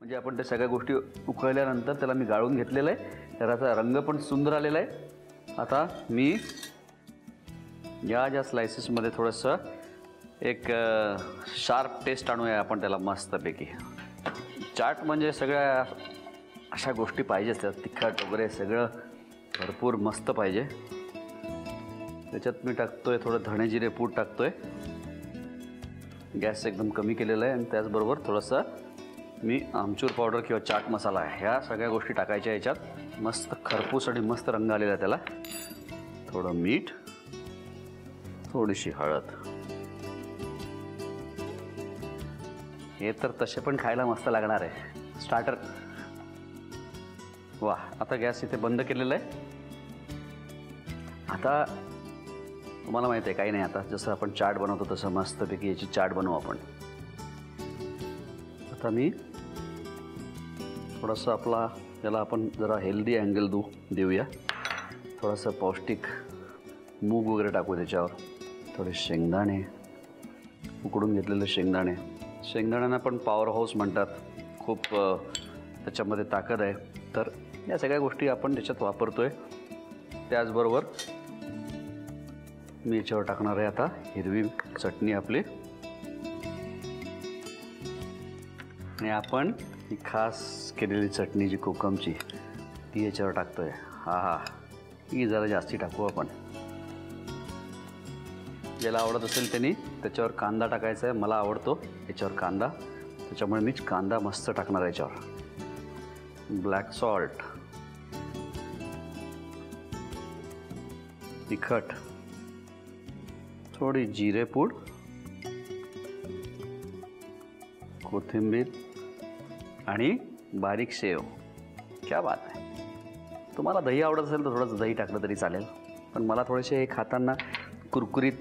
म्हणजे आपण त्या सगळ्या गोष्टी उकळल्यानंतर त्याला मी गाळून घेतलेलं आहे, त्याचा रंग पण सुंदर आलेला आहे। आता मी या स्लाइसेसमध्ये थोडंसं एक शार्प टेस्ट आणूया आपण त्याला मस्तपैकी। चाट म्हणजे सगळ्या अशा गोष्टी पाहिजे, त्यात तिखट वगैरे सगळं भरपूर मस्त पाहिजे। त्याच्यात मी टाकतोय थोडं धणे जिरे पूड टाकतोय, गॅस एकदम कमी केलेला आहे, आणि त्याचबरोबर थोडंसं मी आमचूर पावडर किंवा चाट मसाला ह्या सगळ्या गोष्टी टाकायच्या याच्यात। मस्त खरपूस आणि मस्त रंग आलेला त्याला। थोडं मीठ, थोडीशी हळद, हे तर तसे पण खायला मस्त लागणार आहे स्टार्टर। वा, आता गॅस इथे बंद केलेला आहे। आता तुम्हाला माहिती आहे काही नाही, आता जसं आपण चाट बनवतो तसं मस्तपैकी याची चाट बनवू आपण। आता मी थोडंसं आपला याला आपण जरा हेल्दी अँगल देऊया, थोडंसं पौष्टिक मूग वगैरे टाकू त्याच्यावर, थोडे शेंगदाणे, उकडून घेतलेले शेंगदाणे। शेंगदाण्यांना पण पॉवर हाऊस म्हणतात, खूप त्याच्यामध्ये ताकद आहे, तर या सगळ्या गोष्टी आपण त्याच्यात वापरतोय। त्याचबरोबर मी याच्यावर टाकणार आहे आता हिरवी चटणी आपली, आणि आपण ही खास केलेली चटणी जी कोकमची ती याच्यावर टाकतोय। हा हा, ही जरा जास्ती टाकू आपण। ज्याला आवडत असेल त्यांनी त्याच्यावर कांदा टाकायचा आहे, मला आवडतो याच्यावर कांदा, त्याच्यामुळे मी कांदा मस्त टाकणार आहे याच्यावर। ब्लॅक सॉल्ट, तिखट, थोडी जिरे पूड, कोथिंबीर आणि बारीक शेव। क्या बात आहे। तुम्हाला दही आवडत असेल तर थोडंसं दही टाकलं तरी चालेल, पण मला थोडेसे हे खाताना कुरकुरीत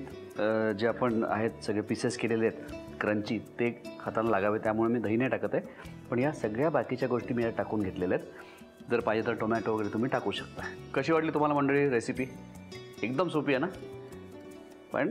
जे आपण आहेत सगळे पीसेस केलेले आहेत क्रंची, ते खाताना लागावे, त्यामुळे मी दही नाही टाकत आहे। पण या सगळ्या बाकीच्या गोष्टी मी टाकून घेतलेल्या आहेत, जर पाहिजे तर टोमॅटो वगैरे तुम्ही टाकू शकता। कशी वाटली तुम्हाला मंडळी रेसिपी? एकदम सोपी आहे ना, पण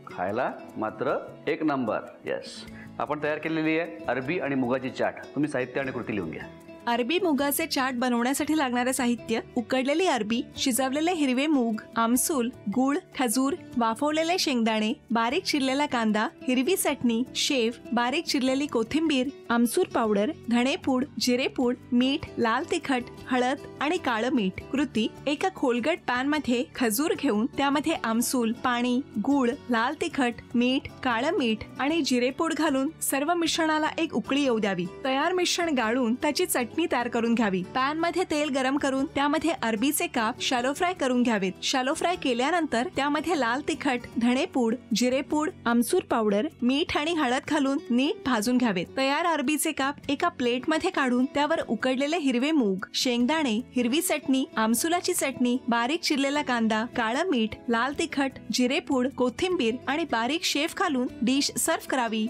खायला मात्र एक नंबर। यस, आपण तयार केलेली आहे अरबी आणि मुगाची चाट। तुम्ही साहित्य आणि कृती लिहून घ्या। अरबी मुगाचे चाट बनवण्यासाठी लागणारे साहित्य: उकडलेली अरबी, शिजवलेले हिरवे मूग, आमसूल, गूळ, खजूर, वाफवलेले शेंगदाणे, बारीक चिरलेला कांदा, हिरवी चटणी, शेव, बारीक चिरलेली कोथिंबीर, आमसूर पावडर, धणेपूड, जिरेपूड, मीठ, लाल तिखट, हळद आणि काळं मीठ। कृती: एका खोलगट पॅन मध्ये खजूर घेऊन त्यामध्ये आमसूल, पाणी, गूळ, लाल तिखट, मीठ, काळं मीठ आणि जिरेपूड घालून सर्व मिश्रणाला एक उकळी येऊ द्यावी। तयार मिश्रण गाळून त्याची चटणी तयार करून घ्यावी। पॅन मध्ये तेल गरम करून त्यामध्ये अरबीचे काप शॅलो फ्राय करून घ्यावेत। शॅलो फ्राय केल्यानंतर त्यामध्ये लाल तिखट, धणेपूड, जिरेपूड, आमसूर पावडर, मीठ आणि हळद घालून नीट भाजून घ्यावेत। तयार अरबीचे काप एका प्लेट मध्ये काढून त्यावर उकडलेले हिरवे मूग, शेंगदाणे, हिरवी चटणी, आमसुलाची चटणी, बारीक चिरलेला कांदा, काळं मीठ, लाल तिखट, जिरेपूड, कोथिंबीर आणि बारीक शेव घालून डिश सर्व्ह करावी।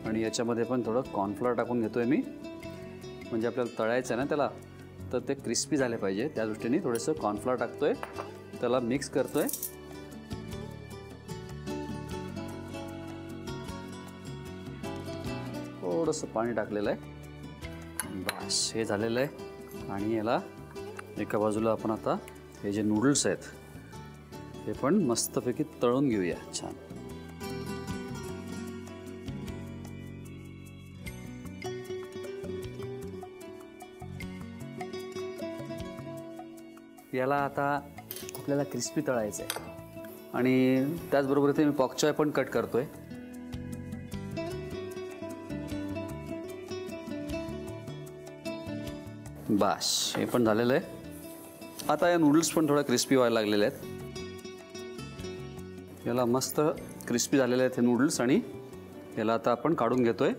आणि याच्यामध्ये पण थोडं कॉर्नफ्लोअर टाकून घेतोय मी, म्हणजे आपल्याला तळायचं आहे ना त्याला, तर ते क्रिस्पी झाले पाहिजे, त्या दृष्टीने थोडंसं कॉर्नफ्लोअर टाकतोय, त्याला मिक्स करतोय। थोडंसं पाणी टाकलेलं आहे, बस हे झालेलं आहे। आणि याला एका बाजूला आपण आता हे जे नूडल्स आहेत हे पण मस्तपैकी तळून घेऊया छान। याला आता आपल्याला क्रिस्पी तळायचं आहे, आणि त्याचबरोबर इथे मी पॉकचॉय पण कट करतोय। बस हे पण झालेलं आहे। आता या नूडल्स पण थोडा क्रिस्पी व्हायला लागलेले आहेत, याला मस्त क्रिस्पी झालेले आहेत हे नूडल्स, आणि याला आता आपण काढून घेतोय।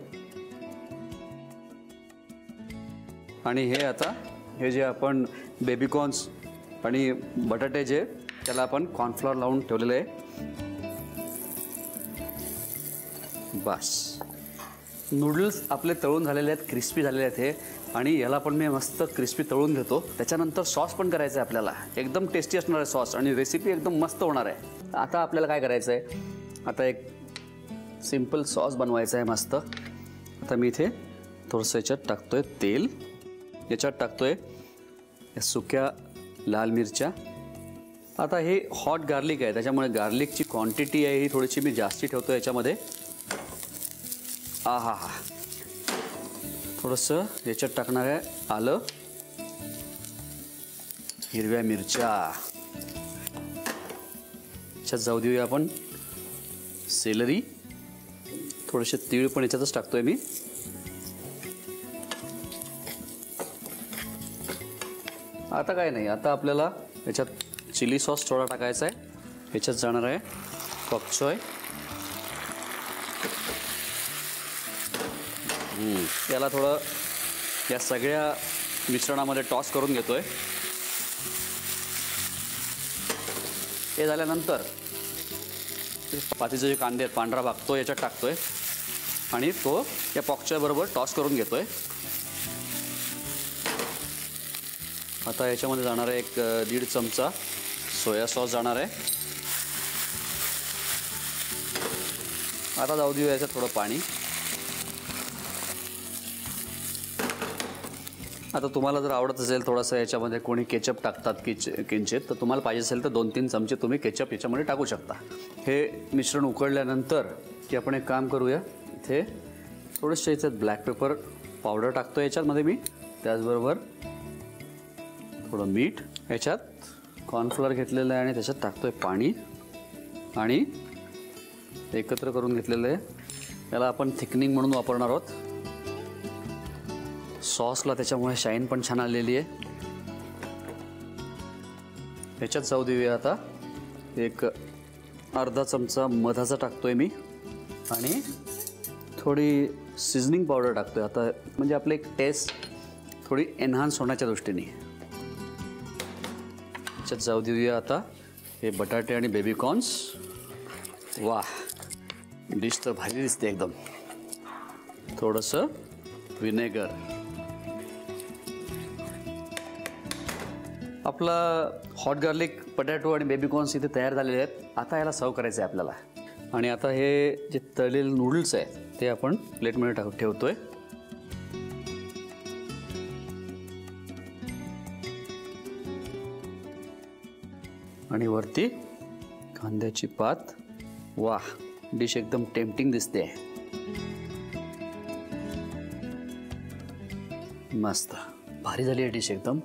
आणि हे आता हे जे आपण बेबीकॉर्न्स आणि बटाटे जे त्याला आपण कॉर्नफ्लोअर लावून ठेवलेले आहे, बस नूडल्स आपले तळून झालेले आहेत, क्रिस्पी झालेले आहेत हे, आणि याला पण मी मस्त क्रिस्पी तळून घेतो. त्याच्यानंतर सॉस पण करायचा आहे आपल्याला. एकदम टेस्टी असणार आहे सॉस आणि रेसिपी एकदम मस्त होणार आहे. आता आपल्याला काय करायचं आहे, आता एक सिम्पल सॉस बनवायचा आहे मस्त. आता मी इथे थोडंसं याच्यात टाकतोय तेल, याच्यात टाकतोय या सुक्या लाल मिरच्या. आता हे हॉट गार्लिक आहे त्याच्यामुळे गार्लिकची क्वांटिटी आहे ही थोडीशी मी जास्ती ठेवतो याच्यामध्ये. हा थोडंसं याच्यात टाकणार आहे आलं, हिरव्या मिरच्या, याच्यात जाऊ देऊया आपण सेलरी, थोडेसे तीळ पण याच्यातच टाकतोय मी. आता काय नाही, आता आपल्याला याच्यात चिली सॉस थोडा टाकायचा आहे. याच्यात जाणार आहे पॉक चॉय. याला थोडं या सगळ्या मिश्रणामध्ये टॉस करून घेतोय. हे झाल्यानंतर पातीचे जे कांदे आहेत पांढरा भाग तो याच्यात टाकतोय आणि तो या पॉकचॉय बरोबर टॉस करून घेतोय. आता याच्यामध्ये जाणार आहे एक 1.5 चमचा सोया सॉस जाणार आहे. आता जाऊ देऊ याच्यात थोडं पाणी. आता तुम्हाला जर आवडत असेल थोडंसं याच्यामध्ये कोणी केचप टाकतात किंचित, तर तुम्हाला पाहिजे असेल तर 2-3 चमचे तुम्ही केचप याच्यामध्ये टाकू शकता. हे मिश्रण उकळल्यानंतर की आपण एक काम करूया, इथे थोडंसं याच्यात ब्लॅक पेपर पावडर टाकतो याच्यामध्ये मी. त्याचबरोबर थोडं मीठ, याच्यात कॉर्नफ्लोअर घेतलेलं आहे आणि त्याच्यात टाकतोय पाणी आणि एकत्र करून घेतलेलं आहे. याला आपण थिकनिंग म्हणून वापरणार आहोत. सॉसला त्याच्यामुळे शाईन पण छान आलेली आहे. याच्यात जाऊ देऊया आता एक अर्धा चमचा मधाचा टाकतोय मी आणि थोडी सीझनिंग पावडर टाकतोय आता, म्हणजे आपली एक टेस्ट थोडी एनहान्स होण्याच्या दृष्टीने. याच्यात जाऊ देऊया आता हे बटाटे आणि बेबीकॉर्न्स. वाह, डिश तर भारी दिसते एकदम. थोडंसं विनेगर. आपला हॉट गार्लिक, पटॅटो आणि बेबीकॉर्न्स इथे तयार झालेले आहेत. आता याला सर्व करायचं आहे आपल्याला. आणि आता हे जे तळलेले नूडल्स आहेत ते आपण प्लेटमध्ये ठेवतोय. आणि वरती कांद्याची पात. वाह, डिश एकदम टेम्पटिंग दिसते. मस्त भारी झाली आहे डिश एकदम.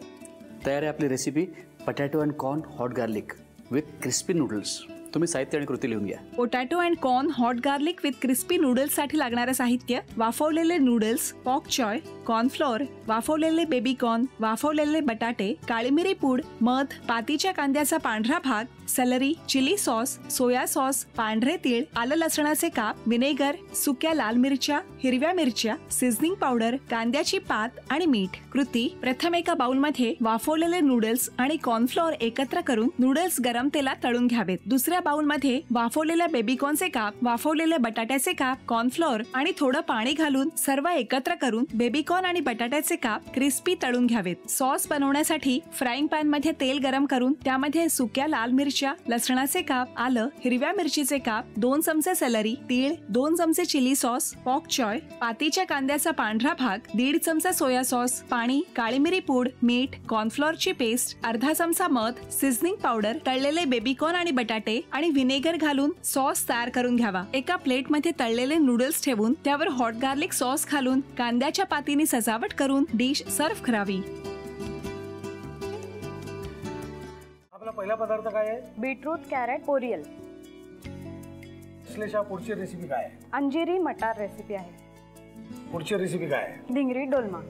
तयार आहे आपली recipe potato and corn hot garlic with crispy noodles. तुम्ही साहित्य आणि कृती लिहून घ्या. Potato and corn hot garlic with crispy नूडल्ससाठी लागणारं साहित्य: वाफवलेले नूडल्स, पॉक चॉय, कॉर्नफ्लोअर, वाफवलेले बेबीकॉर्न, वाफवलेले बटाटे, काळी मिरी पूड, मध, पातीच्या कांद्याचा पांढरा भाग, celery, chilli sauce, soya sauce, पांढरे तीळ, आलं लसणाचे काप, विनेगर, सुक्या लाल मिरच्या, हिरव्या मिरच्या, सीझनिंग पावडर, कांद्याची पात आणि मीठ. कृती: प्रथम एका बाउलमध्ये वाफवलेले नूडल्स आणि कॉर्नफ्लोअर एकत्र करून नूडल्स गरम तेलात तळून घ्यावेत. दुसऱ्या बाउलमध्ये वाफवलेल्या बेबीकॉर्नचे काप, वाफवलेले बटाट्याचे काप, कॉर्नफ्लोअर आणि थोडं पाणी घालून सर्व एकत्र करून बेबीकॉर्न आणि बटाट्याचे काप क्रिस्पी तळून घ्यावेत. सॉस बनवण्यासाठी फ्राईंग पॅन मध्ये तेल गरम करून त्यामध्ये सुक्या लाल मिरच्या, लसणाचे काप, आलं, हिरव्या मिरचीचे काप, 2 चमचे सलरी, तीळ, 2 चमचे चिली सॉस, पॉक चॉय, पातीच्या कांद्याचा पांढरा भाग, 1.5 चमचा सोया सॉस, पाणी, काळी मिरी पूड, मीठ, कॉर्नफ्लोअरची पेस्ट, अर्धा चमचा मध, सीझनिंग पावडर, तळलेले बेबीकॉर्न आणि बटाटे आणि विनेगर घालून सॉस तयार करून घ्यावा. एका प्लेट मध्ये तळलेले नूडल्स ठेवून त्यावर हॉट गार्लिक सॉस घालून कांद्याच्या पातीने सजावट करून डिश सर्व्ह करावी. आपला पहिला पदार्थ काय आहे? Beetroot crate poriyal. श्लेषा, पुढची रेसिपी काय आहे? अंजिरी मटार रेसिपी आहे. पुढची रेसिपी काय आहे? ढिंगरी डोलमा.